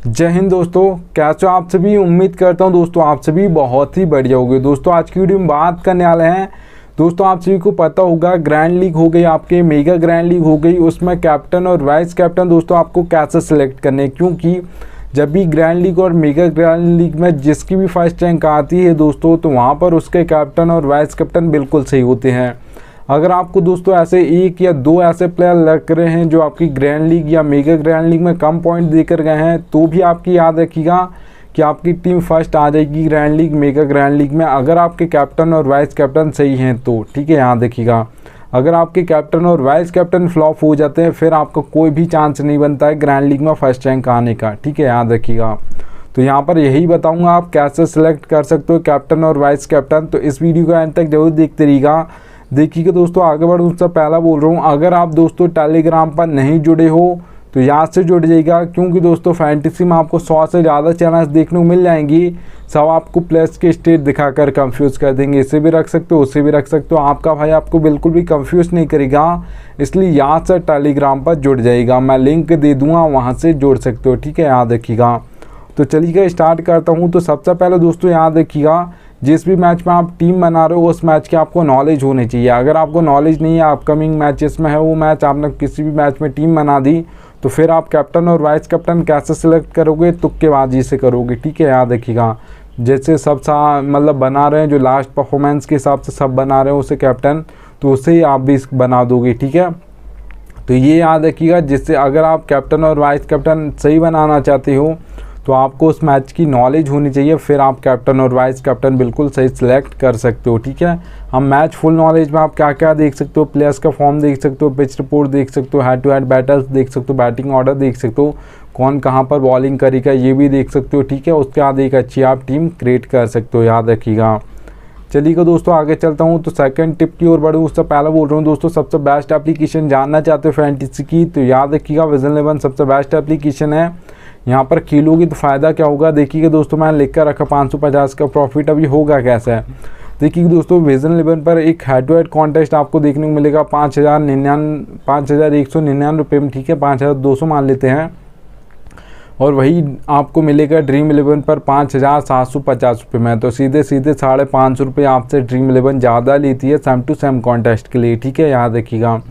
जय हिंद दोस्तों, कैसे हो आप सभी। उम्मीद करता हूं दोस्तों आप सभी बहुत ही बढ़िया होंगे। दोस्तों आज की वीडियो में बात करने वाले हैं। दोस्तों आप सभी को पता होगा ग्रैंड लीग हो गई, आपके मेगा ग्रैंड लीग हो गई, उसमें कैप्टन और वाइस कैप्टन दोस्तों आपको कैसे सिलेक्ट करने, क्योंकि जब भी ग्रैंड लीग और मेगा ग्रैंड लीग में जिसकी भी फर्स्ट रैंक आती है दोस्तों, तो वहाँ पर उसके कैप्टन और वाइस कैप्टन बिल्कुल सही होते हैं। अगर आपको दोस्तों ऐसे एक या दो ऐसे प्लेयर लग रहे हैं जो आपकी ग्रैंड लीग या मेगा ग्रैंड लीग में कम पॉइंट देकर गए हैं, तो भी आपकी याद रखिएगा कि आपकी टीम फर्स्ट आ जाएगी grand league mega grand league में, अगर आपके कैप्टन और वाइस कैप्टन सही हैं तो। ठीक है, याद रखिएगा। अगर आपके कैप्टन और वाइस कैप्टन फ्लॉप हो जाते हैं, फिर आपका कोई भी चांस नहीं बनता है ग्रैंड लीग में फर्स्ट रैंक आने का। ठीक है, याद रखिएगा। तो यहाँ पर यही बताऊँगा आप कैसे सिलेक्ट कर सकते हो कैप्टन और वाइस कैप्टन। तो इस वीडियो को एंड तक जरूर देखते रहिएगा। देखिएगा दोस्तों, आगे बढ़ूँ उससे पहला बोल रहा हूँ, अगर आप दोस्तों टेलीग्राम पर नहीं जुड़े हो तो याद से जुड़ जाइएगा, क्योंकि दोस्तों फैंटेसी में आपको 100 से ज़्यादा चैनल्स देखने को मिल जाएंगी। सब आपको प्लेयर्स के स्टेट दिखाकर कंफ्यूज कर देंगे। इसे भी रख सकते हो, उसे भी रख सकते हो। आपका भाई आपको बिल्कुल भी कंफ्यूज नहीं करेगा, इसलिए याद से टेलीग्राम पर जुड़ जाइएगा। मैं लिंक दे दूँगा, वहाँ से जुड़ सकते हो। ठीक है, याद रखिएगा। तो चलिए स्टार्ट करता हूँ। तो सबसे पहले दोस्तों याद रखिएगा, जिस भी मैच में आप टीम बना रहे हो उस मैच की आपको नॉलेज होनी चाहिए। अगर आपको नॉलेज नहीं है, अपकमिंग मैचेस में है वो मैच, आपने किसी भी मैच में टीम बना दी, तो फिर आप कैप्टन और वाइस कैप्टन कैसे सिलेक्ट करोगे, तुक्केबाजी से करोगे। ठीक है, याद रखिएगा। जैसे सब मतलब बना रहे हैं, जो लास्ट परफॉर्मेंस के हिसाब से सब बना रहे हैं उसे कैप्टन, तो उससे ही आप भी बना दोगे। ठीक है, तो ये याद रखिएगा। जिससे अगर आप कैप्टन और वाइस कैप्टन सही बनाना चाहते हो तो आपको उस मैच की नॉलेज होनी चाहिए, फिर आप कैप्टन और वाइस कैप्टन बिल्कुल सही सिलेक्ट कर सकते हो। ठीक है, हम मैच फुल नॉलेज में आप क्या क्या देख सकते हो, प्लेयर्स का फॉर्म देख सकते हो, पिच रिपोर्ट देख सकते हो, हेड टू हेड बैटल्स देख सकते हो, बैटिंग ऑर्डर देख सकते हो, कौन कहाँ पर बॉलिंग करेगा ये भी देख सकते हो। ठीक है, उसके बाद एक अच्छी आप टीम क्रिएट कर सकते हो, याद रखिएगा। चलिएगा दोस्तों आगे चलता हूँ। तो सेकंड टिप की ओर बढ़ूँ उससे पहले बोल रहा हूँ दोस्तों, सबसे बेस्ट एप्लीकेशन जानना चाहते हो फैंटेसी की, तो याद रखिएगा विजन 11 सबसे बेस्ट एप्लीकेशन है। यहाँ पर खेलोगी तो फ़ायदा क्या होगा, देखिएगा दोस्तों मैंने लिख कर रखा 550 का प्रॉफिट। अभी होगा कैसा है, देखिए दोस्तों विजन 11 पर एक हेड टू हेड कॉन्टेस्ट आपको देखने को मिलेगा 5,199 रुपये में। ठीक है, 5,200 मान लेते हैं, और वही आपको मिलेगा ड्रीम 11 पर 5,750 रुपये में। तो सीधे 550 रुपये आपसे ड्रीम 11 ज़्यादा लेती है सेम टू सेम कॉन्टेस्ट के लिए। ठीक है, याद रखिएगा।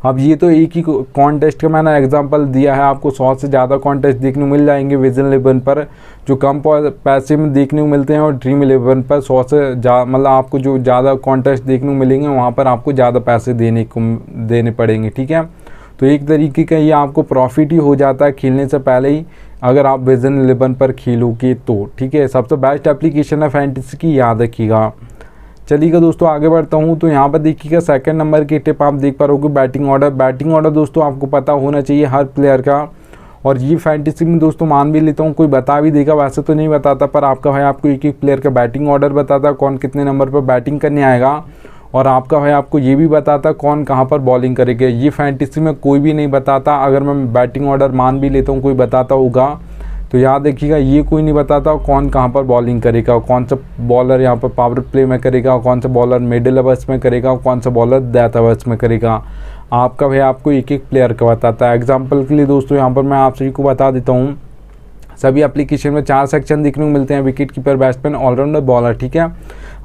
अब ये तो एक ही कॉन्टेस्ट का मैंने एग्जांपल दिया है, आपको 100 से ज़्यादा कॉन्टेस्ट देखने को मिल जाएंगे विजन 11 पर, जो कम पैसे में देखने को मिलते हैं, और ड्रीम 11 पर 100 से मतलब आपको जो ज़्यादा कॉन्टेस्ट देखने को मिलेंगे वहाँ पर आपको ज़्यादा पैसे देने पड़ेंगे। ठीक है, तो एक तरीके का ये आपको प्रॉफिट ही हो जाता है खेलने से पहले ही, अगर आप विजन 11 पर खेलोगे तो। ठीक है, सबसे बेस्ट एप्लीकेशन है फैंटेसी की, याद रखिएगा। चलिएगा दोस्तों आगे बढ़ता हूँ। तो यहाँ पर देखिएगा सेकंड नंबर की टिप आप देख पा रहोगे, बैटिंग ऑर्डर। बैटिंग ऑर्डर दोस्तों आपको पता होना चाहिए हर प्लेयर का, और ये फैंटेसी में दोस्तों मान भी लेता हूँ कोई बता भी देगा, वैसे तो नहीं बताता, पर आपका भाई आपको एक एक प्लेयर का बैटिंग ऑर्डर बताता, कौन कितने नंबर पर बैटिंग करने आएगा, और आपका भाई आपको ये भी बताता कौन कहाँ पर बॉलिंग करेगा। ये फैंटेसी में कोई भी नहीं बताता। अगर मैं बैटिंग ऑर्डर मान भी लेता हूँ कोई बताता होगा, तो याद रखिएगा ये कोई नहीं बताता कौन कहाँ पर बॉलिंग करेगा, कौन सा बॉलर यहाँ पर पावर प्ले में करेगा, कौन सा बॉलर मिडिल ओवर्स में करेगा, कौन सा बॉलर डेथ ओवर्स में करेगा। आपका भाई आपको एक एक प्लेयर का बताता है। एग्जांपल के लिए दोस्तों यहाँ पर मैं आप सभी को बता देता हूँ, सभी एप्लीकेशन में 4 सेक्शन देखने को मिलते हैं, wicket keeper, batsman, allrounder, bowler. ठीक है,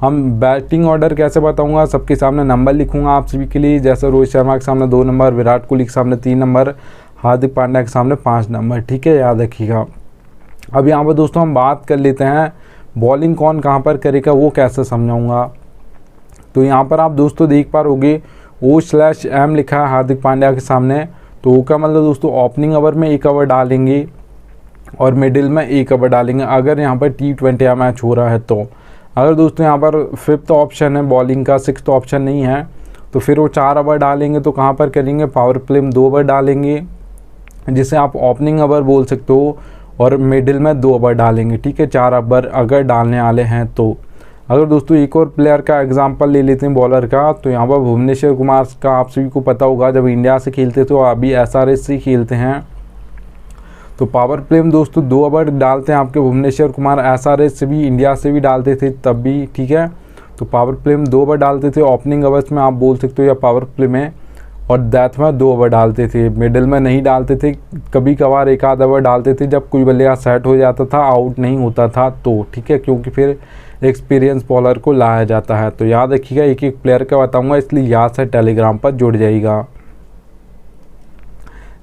हम बैटिंग ऑर्डर कैसे बताऊंगा, सबके सामने नंबर लिखूंगा आप सभी के लिए, जैसे रोहित शर्मा के सामने 2 नंबर, विराट कोहली के सामने 3 नंबर, हार्दिक पांड्या के सामने 5 नंबर। ठीक है, याद रखिएगा। अब यहाँ पर दोस्तों हम बात कर लेते हैं बॉलिंग कौन कहाँ पर करेगा, वो कैसे समझाऊंगा। तो यहाँ पर आप दोस्तों देख पा रहोगे O/M लिखा है हार्दिक पांड्या के सामने, तो O का मतलब दोस्तों ओपनिंग ओवर में 1 ओवर डालेंगे और मिडिल में 1 ओवर डालेंगे, अगर यहाँ पर T20 या मैच हो रहा है तो। अगर दोस्तों यहाँ पर 5th ऑप्शन है बॉलिंग का, 6th ऑप्शन नहीं है, तो फिर वो 4 ओवर डालेंगे। तो कहाँ पर करेंगे, पावर प्ले में 2 ओवर डालेंगे, जिसे आप ओपनिंग ओवर बोल सकते हो, और मिडिल में 2 ओवर डालेंगे। ठीक है, 4 ओवर अगर डालने वाले हैं तो। अगर दोस्तों एक और प्लेयर का एग्जांपल ले लेते हैं बॉलर का, तो यहाँ पर भुवनेश्वर कुमार का आप सभी को पता होगा, जब इंडिया से खेलते थे, अभी SRH से खेलते हैं, तो पावर प्ले में दोस्तों 2 ओवर डालते हैं आपके भुवनेश्वर कुमार। SRH से भी, इंडिया से भी डालते थे तब भी। ठीक है, तो पावर प्ले में 2 ओवर डालते थे, ओपनिंग ओवर्स में आप बोल सकते हो या पावर प्ले में, और डेथ में 2 ओवर डालते थे, मिडिल में नहीं डालते थे, कभी कभार एक आध ओवर डालते थे जब कोई बल्लेबाज सेट हो जाता था, आउट नहीं होता था तो, ठीक है, क्योंकि फिर एक्सपीरियंस बॉलर को लाया जाता है। तो याद रखिएगा, एक एक प्लेयर का बताऊंगा, इसलिए याद से टेलीग्राम पर जुड़ जाइएगा।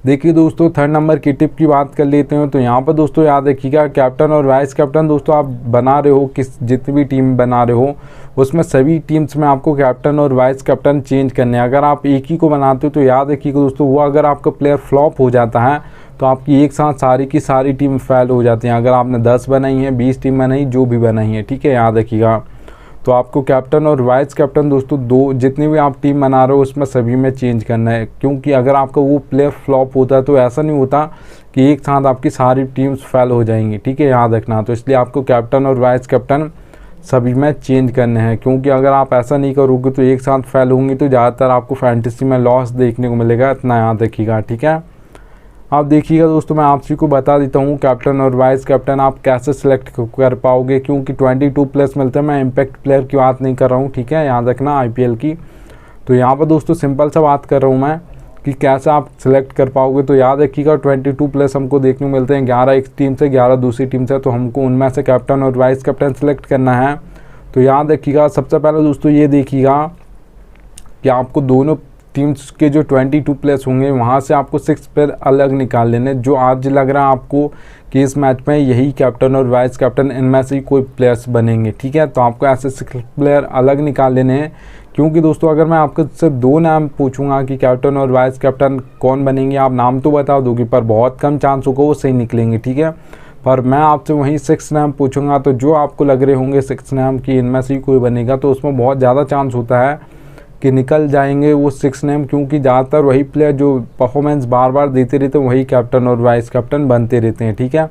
देखिए दोस्तों, थर्ड नंबर की टिप की बात कर लेते हैं। तो यहाँ पर दोस्तों याद रखिएगा, कैप्टन और वाइस कैप्टन दोस्तों आप बना रहे हो, जितनी भी टीम बना रहे हो उसमें सभी टीम्स में आपको कैप्टन और वाइस कैप्टन चेंज करने हैं। अगर आप एक ही को बनाते हो तो याद रखिएगा दोस्तों, वो अगर आपका प्लेयर फ्लॉप हो जाता है तो आपकी एक साथ सारी की सारी टीम फेल हो जाती हैं। अगर आपने 10 बनाई है, 20 टीम बनाई, जो भी बनाई है, ठीक है, याद रखिएगा। तो आपको कैप्टन और वाइस कैप्टन दोस्तों दो जितनी भी आप टीम बना रहे हो उसमें सभी में चेंज करना है, क्योंकि अगर आपका वो प्लेयर फ्लॉप होता है तो ऐसा नहीं होता कि एक साथ आपकी सारी टीम्स फेल हो जाएंगी, ठीक है, याद रखना। तो इसलिए आपको कैप्टन और वाइस कैप्टन सभी में चेंज करने हैं, क्योंकि अगर आप ऐसा नहीं करोगे तो एक साथ फेल होंगी तो ज़्यादातर आपको फैंटेसी में लॉस देखने को मिलेगा, इतना याद रखिएगा, ठीक है। आप देखिएगा दोस्तों, मैं आप सभी को बता देता हूँ कैप्टन और वाइस कैप्टन आप कैसे सिलेक्ट कर पाओगे, क्योंकि 22 प्लेयर्स मिलते हैं। मैं इम्पैक्ट प्लेयर की बात नहीं कर रहा हूँ, ठीक है, याद रखना, आईपीएल की। तो यहाँ पर दोस्तों सिंपल सा बात कर रहा हूँ मैं कि कैसे आप सिलेक्ट कर पाओगे। तो याद रखिएगा 22 प्लेयर्स हमको देखने को मिलते हैं, 11 एक टीम से, 11 दूसरी टीम से। तो हमको उनमें से कैप्टन और वाइस कैप्टन सेलेक्ट करना है। तो याद रखिएगा, सबसे पहले दोस्तों ये देखिएगा कि आपको दोनों टीम्स के जो 22 प्लेयर्स होंगे वहाँ से आपको 6 प्लेयर अलग निकाल लेने, जो आज लग रहा है आपको कि इस मैच में यही कैप्टन और वाइस कैप्टन इनमें से ही कोई प्लेयर्स बनेंगे, ठीक है। तो आपको ऐसे 6 प्लेयर अलग निकाल लेने हैं, क्योंकि दोस्तों अगर मैं आपको से 2 नाम पूछूंगा कि कैप्टन और वाइस कैप्टन कौन बनेंगे, आप नाम तो बता दोगे पर बहुत कम चांस होगा वो सही निकलेंगे, ठीक है। पर मैं आपसे वहीं 6 नाम पूछूंगा तो जो आपको लग रहे होंगे 6 नाम की इनमें से ही कोई बनेगा, तो उसमें बहुत ज़्यादा चांस होता है कि निकल जाएंगे वो 6 नेम, क्योंकि ज़्यादातर वही प्लेयर जो परफॉर्मेंस बार बार देते रहते हैं वही कैप्टन और वाइस कैप्टन बनते रहते हैं, ठीक है।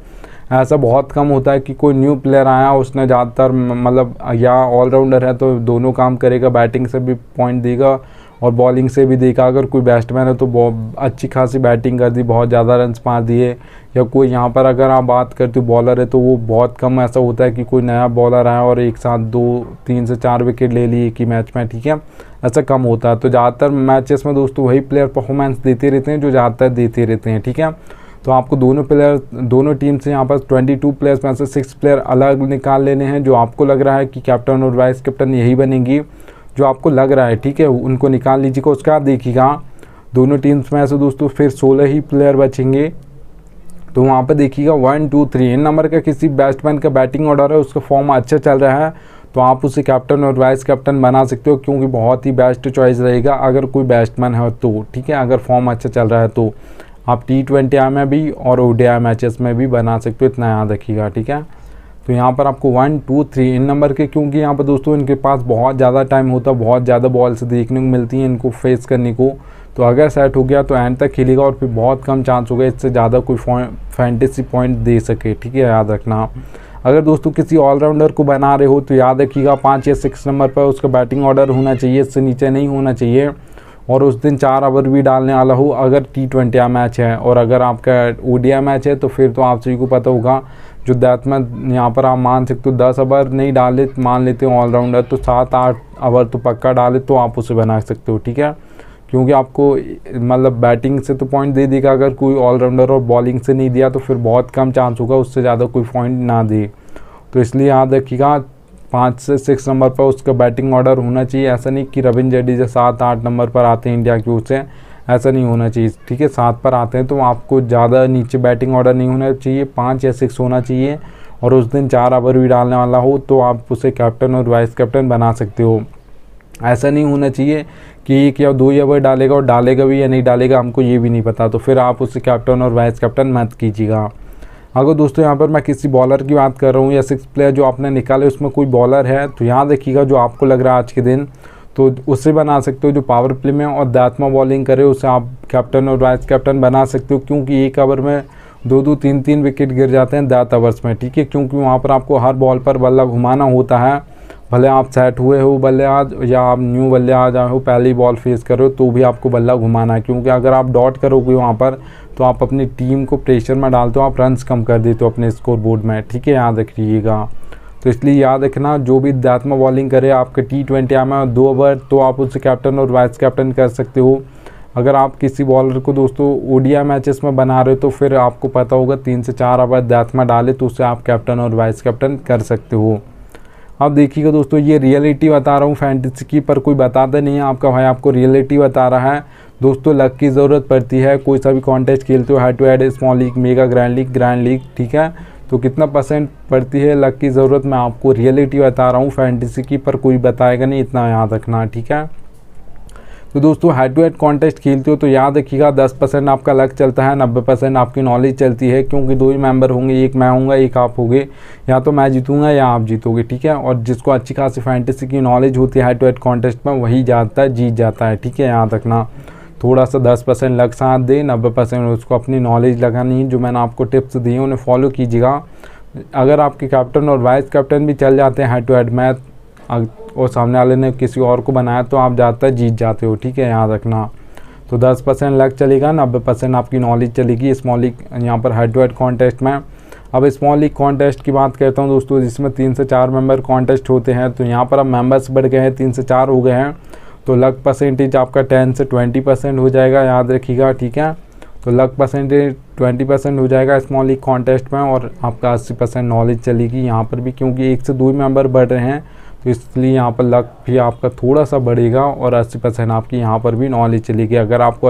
ऐसा बहुत कम होता है कि कोई न्यू प्लेयर आया उसने ज़्यादातर मतलब या ऑलराउंडर है तो दोनों काम करेगा, बैटिंग से भी पॉइंट देगा और बॉलिंग से भी देगा। अगर कोई बैट्समैन है तो बहुत अच्छी खासी बैटिंग कर दी, बहुत ज़्यादा रन्स मार दिए, या कोई यहाँ पर अगर आप बात करते हो बॉलर है तो वो बहुत कम ऐसा होता है कि कोई नया बॉलर आया और एक साथ 2, 3 से 4 विकेट ले लिए एक ही मैच में, ठीक है, ऐसा कम होता है। तो ज़्यादातर मैचेस में दोस्तों वही प्लेयर परफॉर्मेंस देते रहते हैं जो ज़्यादातर देते रहते हैं, ठीक है। तो आपको दोनों टीम से यहाँ पर 22 प्लेयर्स में से 6 प्लेयर अलग निकाल लेने हैं, जो आपको लग रहा है कि कैप्टन और वाइस कैप्टन यही बनेंगी, जो आपको लग रहा है, ठीक है, उनको निकाल लीजिएगा। उसके बाद देखिएगा दोनों टीम्स में ऐसे दोस्तों फिर 16 ही प्लेयर बचेंगे। तो वहाँ पर देखिएगा 1, 2, 3 इन नंबर का किसी बैट्समैन का बैटिंग ऑर्डर है, उसका फॉर्म अच्छा चल रहा है तो आप उसे कैप्टन और वाइस कैप्टन बना सकते हो, क्योंकि बहुत ही बेस्ट चॉइस रहेगा अगर कोई बैट्समैन है तो, ठीक है। अगर फॉर्म अच्छा चल रहा है तो आप T20 में भी और ODI मैचेस में भी बना सकते हो, इतना याद रखिएगा, ठीक है। तो यहाँ पर आपको 1, 2, 3 इन नंबर के, क्योंकि यहाँ पर दोस्तों इनके पास बहुत ज़्यादा टाइम होता है, बहुत ज़्यादा बॉल्स देखने को मिलती हैं इनको फेस करने को। तो अगर सेट हो गया तो एंड तक खेलेगा और फिर बहुत कम चांस होगा इससे ज़्यादा कोई फैंटेसी पॉइंट दे सके, ठीक है, याद रखना। अगर दोस्तों किसी ऑलराउंडर को बना रहे हो तो याद रखिएगा 5 या 6 नंबर पर उसका बैटिंग ऑर्डर होना चाहिए, इससे नीचे नहीं होना चाहिए, और उस दिन 4 ओवर भी डालने वाला हो अगर T20 मैच है। और अगर आपका ODI मैच है तो फिर तो आप सभी को पता होगा जो बैट्समैन यहाँ पर आप मान सकते हो 10 ओवर नहीं डाले, मान लेते हो ऑलराउंडर तो 7-8 ओवर तो पक्का डाले तो आप उसे बना सकते हो, ठीक है, क्योंकि आपको मतलब बैटिंग से तो पॉइंट दे देगा, अगर कोई ऑलराउंडर और बॉलिंग से नहीं दिया तो फिर बहुत कम चांस होगा उससे ज़्यादा कोई पॉइंट ना दे। तो इसलिए याद रखिएगा 5 से 6 नंबर पर उसका बैटिंग ऑर्डर होना चाहिए। ऐसा नहीं कि रविंद्र जडेजा 7-8 नंबर पर आते हैं इंडिया की ओर से, ऐसा नहीं होना चाहिए, ठीक है। 7 पर आते हैं तो आपको ज़्यादा नीचे बैटिंग ऑर्डर नहीं होना चाहिए, 5 या 6 होना चाहिए, और उस दिन 4 ओवर भी डालने वाला हो तो आप उसे कैप्टन और वाइस कैप्टन बना सकते हो। ऐसा नहीं होना चाहिए कि 1 या 2 ओवर डालेगा और डालेगा भी या नहीं डालेगा हमको ये भी नहीं पता, तो फिर आप उसे कैप्टन और वाइस कैप्टन मत कीजिएगा। अगर दोस्तों यहाँ पर मैं किसी बॉलर की बात कर रहा हूँ या 6 प्लेयर जो आपने निकाले उसमें कोई बॉलर है तो याद रखिएगा जो आपको लग रहा है आज के दिन तो उसे बना सकते हो, जो पावर प्ले में और दात्मा बॉलिंग करे उसे आप कैप्टन और वाइस कैप्टन बना सकते हो, क्योंकि 1 ओवर में 2-2, 3-3 विकेट गिर जाते हैं 10 ओवर्स में, ठीक है, क्योंकि वहाँ पर आपको हर बॉल पर बल्ला घुमाना होता है। भले आप सेट हुए हो बल्लेबाज या आप न्यू बल्लेबाज आए हो, पहली बॉल फेस कर रहे हो तो भी आपको बल्ला घुमाना है, क्योंकि अगर आप डॉट करोगे वहाँ पर तो आप अपनी टीम को प्रेशर में डालते हो, आप रन्स कम कर देते हो अपने स्कोर बोर्ड में, ठीक है, याद रखिएगा। तो इसलिए याद रखना जो भी दात्मा बॉलिंग करे आपके T20 में 2 ओवर तो आप उससे कैप्टन और वाइस कैप्टन कर सकते हो। अगर आप किसी बॉलर को दोस्तों ओडीआई मैचेस में बना रहे हो तो फिर आपको पता होगा 3 से 4 ओवर डेथ में डाले तो उससे आप कैप्टन और वाइस कैप्टन कर सकते हो। अब देखिएगा दोस्तों, ये रियलिटी बता रहा हूँ फैंटेसी की, पर कोई बताता नहीं है, आपका भाई आपको रियलिटी बता रहा है। दोस्तों लक की ज़रूरत पड़ती है, कोई सा भी कॉन्टेस्ट खेलते हो, head to head, small league, mega grand league, ठीक है, तो कितना परसेंट पड़ती है लक की ज़रूरत, मैं आपको रियलिटी बता रहा हूँ फैंटेसी की, पर कोई बताएगा नहीं, इतना याद रखना, ठीक है। तो दोस्तों हेड टू हेड कॉन्टेस्ट खेलते हो तो याद रखिएगा 10% आपका लक चलता है, 90% आपकी नॉलेज चलती है, क्योंकि 2 ही मेंबर होंगे, एक मैं होऊंगा एक आप होगे, या तो मैं जीतूंगा या आप जीतोगे, ठीक है। और जिसको अच्छी खासी फैंटेसी की नॉलेज होती है हेड टू हेड कॉन्टेस्ट में, वही जाता है, जीत जाता है, ठीक है, याद रखना। थोड़ा सा 10% लक साथ दे, 90% उसको अपनी नॉलेज लगानी है। जो मैंने आपको टिप्स दिए उन्हें फॉलो कीजिएगा। अगर आपके कैप्टन और वाइस कैप्टन भी चल जाते हैं हेड टू हेड मैच और सामने वाले ने किसी और को बनाया तो आप ज़्यादातर जीत जाते हो, ठीक है, याद रखना। तो 10% लक चलेगा, 90% आपकी नॉलेज चलेगी स्मॉल लीग यहाँ पर हेड टू हेड कॉन्टेस्ट में। अब स्मॉल लीग कॉन्टेस्ट की बात करता हूँ दोस्तों, जिसमें 3 से 4 मेंबर कॉन्टेस्ट होते हैं। तो यहाँ पर अब मेंबर्स बढ़ गए हैं, 3 से 4 हो गए हैं, तो लक परसेंटेज आपका 10 से 20% हो जाएगा, याद रखिएगा, ठीक है। तो लक परसेंटेज 20% हो जाएगा स्मॉल लीग कॉन्टेस्ट में, और आपका 80% नॉलेज चलेगी यहाँ पर भी, क्योंकि 1 से 2 मेंबर बढ़ रहे हैं, तो इसलिए यहाँ पर लक भी आपका थोड़ा सा बढ़ेगा और 80% आपकी यहाँ पर भी नॉलेज चलेगी। अगर आपको